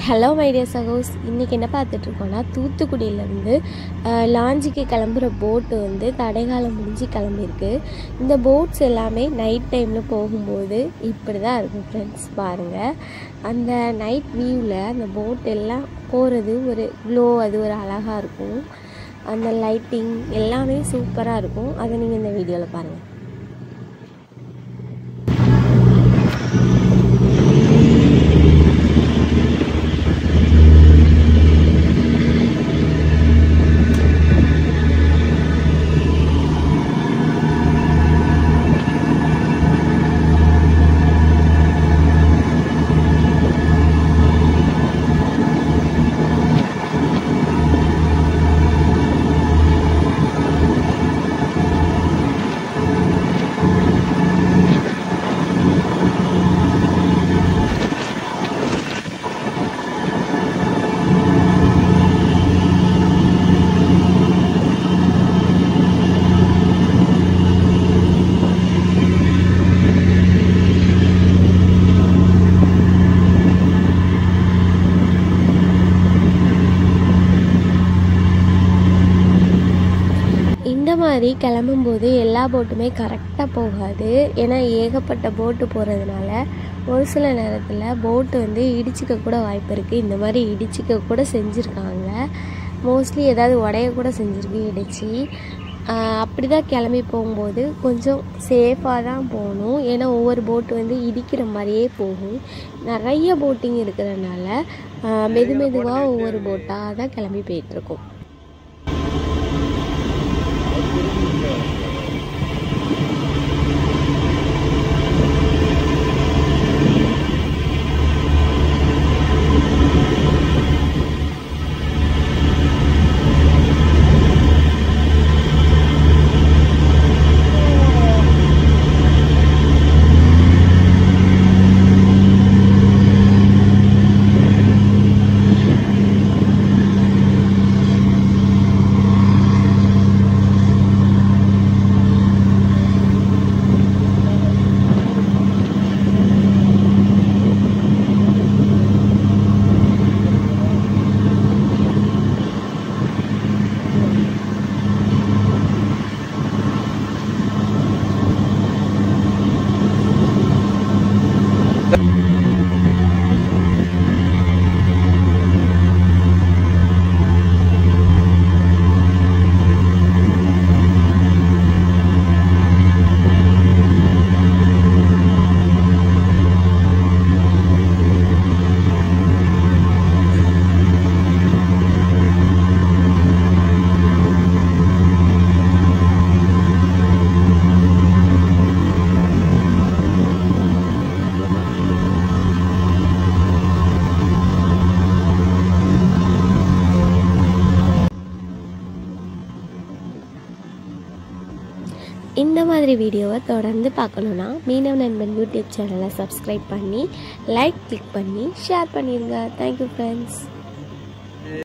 Hello my dear சகோஸ், இன்றைக்கி என்ன பார்த்துட்ருக்கோன்னா தூத்துக்குடியிலேருந்து லாஞ்சிக்கு கிளம்புற போட்டு வந்து தடைகாலம் முடிஞ்சு கிளம்பிருக்கு. இந்த போட்ஸ் எல்லாமே நைட் டைமில் போகும்போது இப்படி தான் இருக்கும் ஃப்ரெண்ட்ஸ். பாருங்கள், அந்த நைட் வியூவில் அந்த போட் எல்லாம் போகிறது ஒரு க்ளோ, அது ஒரு அழகாக இருக்கும். அந்த லைட்டிங் எல்லாமே சூப்பராக இருக்கும். அதை நீங்கள் இந்த வீடியோவில் பாருங்கள். இந்த மாதிரி கிளம்பும்போது எல்லா போட்டுமே கரெக்டாக போகாது. ஏன்னா ஏகப்பட்ட போட்டு போகிறதுனால ஒரு சில நேரத்தில் போட்டு வந்து இடிச்சிக்க கூட வாய்ப்பு இருக்குது. இந்த மாதிரி இடிச்சிக்க கூட செஞ்சுருக்காங்க. மோஸ்ட்லி ஏதாவது உடைய கூட செஞ்சுருக்கு இடிச்சு. அப்படி தான் கிளம்பி போகும்போது கொஞ்சம் சேஃபாக தான் போகணும். ஏன்னா ஒவ்வொரு போட்டு வந்து இடிக்கிற மாதிரியே போகும். நிறைய போட்டிங் இருக்கிறதுனால மெதுவாக ஒவ்வொரு போட்டாக தான் கிளம்பி போயிட்டுருக்கோம். இந்த மாதிரி வீடியோவை தொடர்ந்து பார்க்கணுன்னா மீனவ நண்பன் யூடியூப் சேனலை சப்ஸ்கிரைப் பண்ணி லைக் கிளிக் பண்ணி ஷேர் பண்ணிடுங்க. Thank you friends.